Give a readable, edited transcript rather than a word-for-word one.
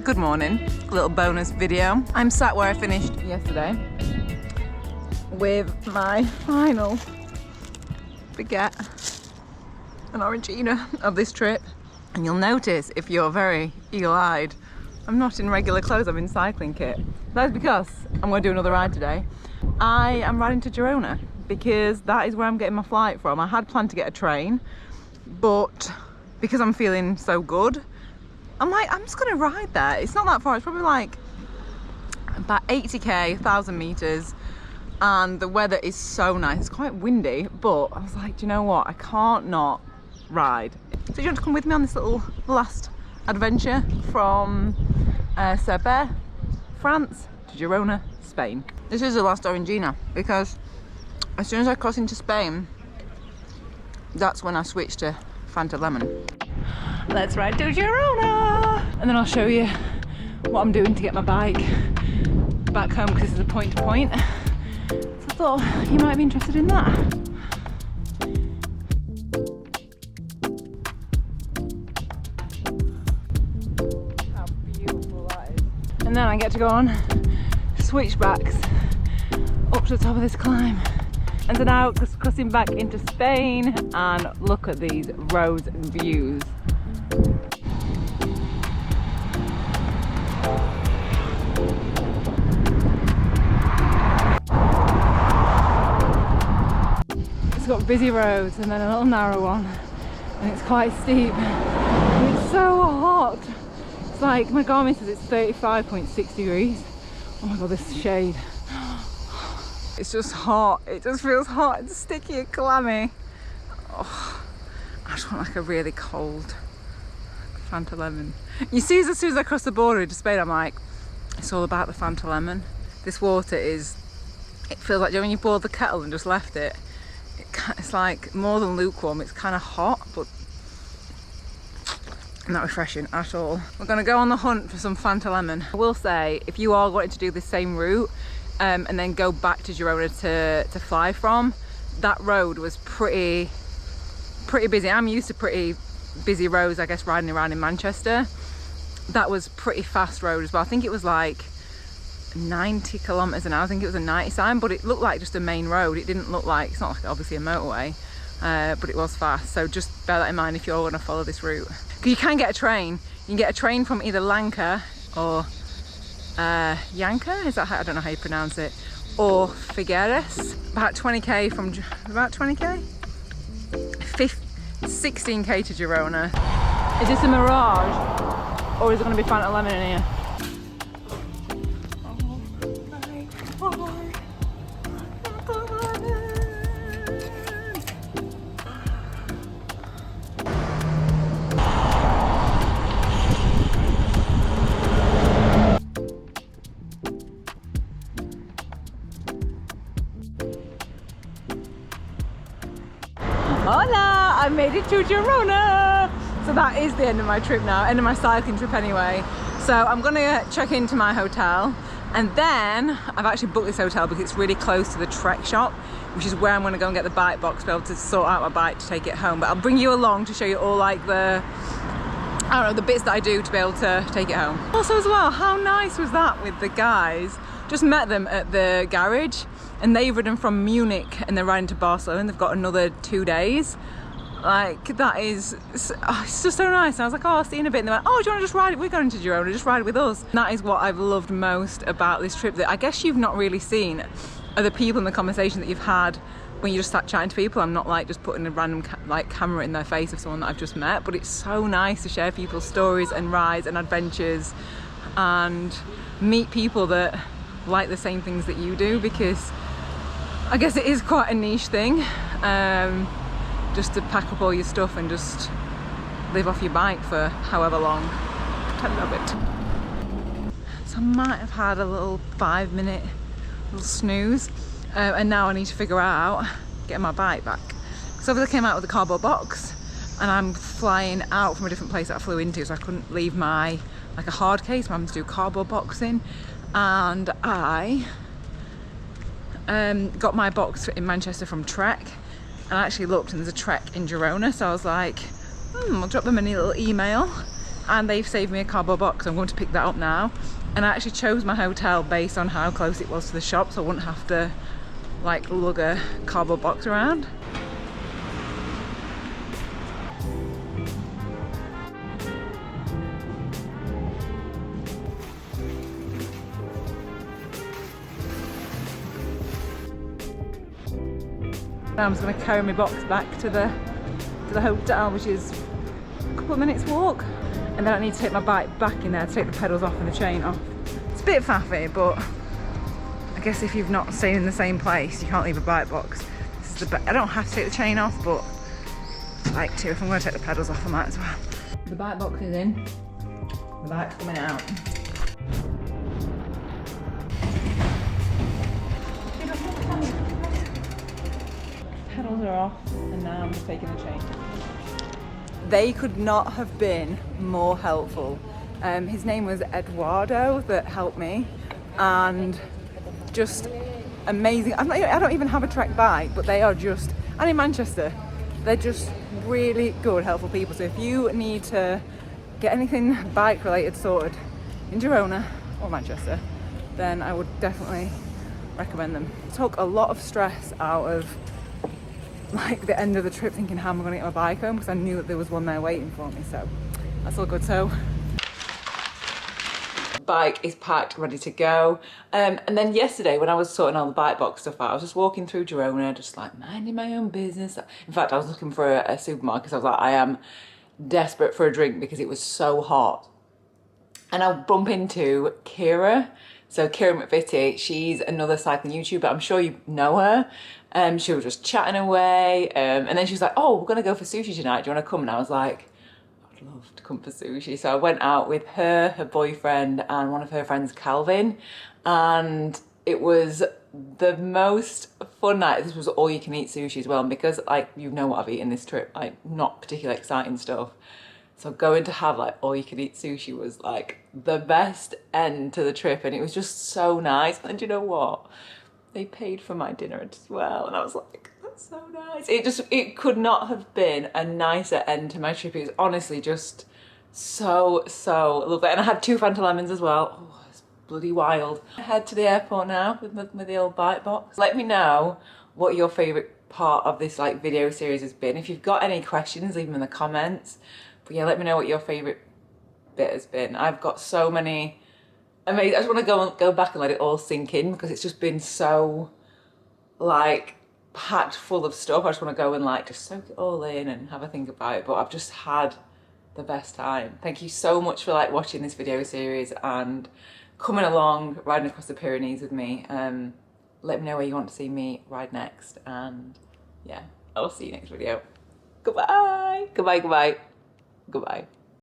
Good morning, little bonus video. I'm sat where I finished yesterday with my final baguette and orangina of this trip. And you'll notice, if you're very eagle-eyed, I'm not in regular clothes, I'm in cycling kit. That's because I'm going to do another ride today. I am riding to Girona because that is where I'm getting my flight from. I had planned to get a train, but because I'm feeling so good, I'm like, I'm just gonna ride there. It's not that far, it's probably like about 80k, 1,000 meters, and the weather is so nice. It's quite windy, but I was like, do you know what? I can't not ride. So do you want to come with me on this little last adventure from Cerber, France to Girona, Spain? This is the last orangina because as soon as I cross into Spain, that's when I switch to Fanta Lemon. Let's ride to Girona! And then I'll show you what I'm doing to get my bike back home, because this is a point to point. So I thought you might be interested in that. How beautiful that is. And then I get to go on switchbacks up to the top of this climb. And so now crossing back into Spain, and look at these roads and views. It's got busy roads and then a little narrow one, and it's quite steep. And it's so hot. It's like, my Garmin says it's 35.6 degrees. Oh my god, this shade. It's just hot. It just feels hot and sticky and clammy. Oh, I just want like a really cold Fanta Lemon. You see, as soon as I cross the border into Spain, I'm like, it's all about the Fanta Lemon. This water is, it feels like, you know, when you boiled the kettle and just left it, it's like more than lukewarm, it's kind of hot, but not refreshing at all. We're going to go on the hunt for some Fanta Lemon. I will say, if you are wanting to do the same route and then go back to Girona to fly from, that road was pretty busy. I'm used to pretty busy roads, I guess, riding around in Manchester. That was pretty fast road as well. I think it was like 90 kilometers an hour. I think it was a 90 sign, but it looked like just a main road. It didn't look like, it's not like obviously a motorway, but it was fast. So just bear that in mind if you're going to follow this route, because you can get a train. You can get a train from either Lanka or Yanka, is that how, I don't know how you pronounce it, or Figueres. About 20k from, about 20k? 16k to Girona. Is this a mirage, or is it going to be Fanta Lemon in here? Hola! I made it to Girona! So that is the end of my trip now, end of my cycling trip anyway. So I'm gonna check into my hotel, and then I've actually booked this hotel because it's really close to the Trek shop, which is where I'm gonna go and get the bike box to be able to sort out my bike to take it home. But I'll bring you along to show you all like the, I don't know, the bits that I do to be able to take it home. Also as well, how nice was that with the guys? Just met them at the garage, and they've ridden from Munich and they're riding to Barcelona, and they've got another 2 days. Like, that is, it's just so nice. And I was like, oh, I'll see you in a bit. And they went, oh, do you want to just ride it? We're going to Girona, just ride with us. And that is what I've loved most about this trip, that I guess you've not really seen are the people and the conversation that you've had when you just start chatting to people. I'm not like just putting a random camera in their face of someone that I've just met, but it's so nice to share people's stories and rides and adventures and meet people that like the same things that you do, because I guess it is quite a niche thing, just to pack up all your stuff and just live off your bike for however long. I love it. So I might have had a little 5-minute little snooze, and now I need to figure out getting my bike back. So I came out with a cardboard box, and I'm flying out from a different place that I flew into, so I couldn't leave my, like, a hard case. I'm having to do cardboard boxing, and I got my box in Manchester from Trek, and I actually looked and there's a Trek in Girona, so I was like, I'll drop them a little email and they've saved me a cardboard box. I'm going to pick that up now. And I actually chose my hotel based on how close it was to the shop, so I wouldn't have to like lug a cardboard box around. Now I'm just going to carry my box back to the hotel, which is a couple of minutes walk, and then I need to take my bike back in there to take the pedals off and the chain off. It's a bit faffy, but I guess if you've not stayed in the same place, you can't leave a bike box. This is I don't have to take the chain off, but I'd like to. If I'm going to take the pedals off, I might as well. The bike box is in, the bike's coming out. Pedals are off, and now I'm just taking the chain. They could not have been more helpful. His name was Eduardo that helped me, and just amazing. I don't even have a Trek bike, but they are just, and in Manchester, they're just really good, helpful people. So if you need to get anything bike related sorted in Girona or Manchester, then I would definitely recommend them. It took a lot of stress out of like the end of the trip, thinking how am I going to get my bike home, because I knew that there was one there waiting for me, so that's all good. So bike is packed, ready to go. And then yesterday when I was sorting all the bike box stuff out, I was just walking through Girona, just like minding my own business. In fact, I was looking for a supermarket, so I was like, I am desperate for a drink because it was so hot. And I bump into Kira. So Kira McVitie, she's another cycling YouTuber. I'm sure you know her. She was just chatting away. And then she was like, oh, we're going to go for sushi tonight. Do you want to come? And I was like, I'd love to come for sushi. So I went out with her boyfriend, and one of her friends, Calvin. And it was the most fun night. This was all you can eat sushi as well. And because, like, you know what I've eaten this trip, like, not particularly exciting stuff. So going to have like all you can eat sushi was like the best end to the trip, and it was just so nice. And you know what? They paid for my dinner as well, and I was like, that's so nice. It could not have been a nicer end to my trip. It was honestly just so lovely. And I had 2 Fanta lemons as well. Oh, it's bloody wild. I head to the airport now with the old bike box. Let me know what your favourite part of this like video series has been. If you've got any questions, leave them in the comments. But yeah, let me know what your favourite bit has been. I've got so many amazing. I just want to go back and let it all sink in, because it's just been so like packed full of stuff. I just want to go and like just soak it all in and have a think about it. But I've just had the best time. Thank you so much for like watching this video series and coming along, riding across the Pyrenees with me. Let me know where you want to see me ride next, and yeah, I'll see you next video. Goodbye. Goodbye.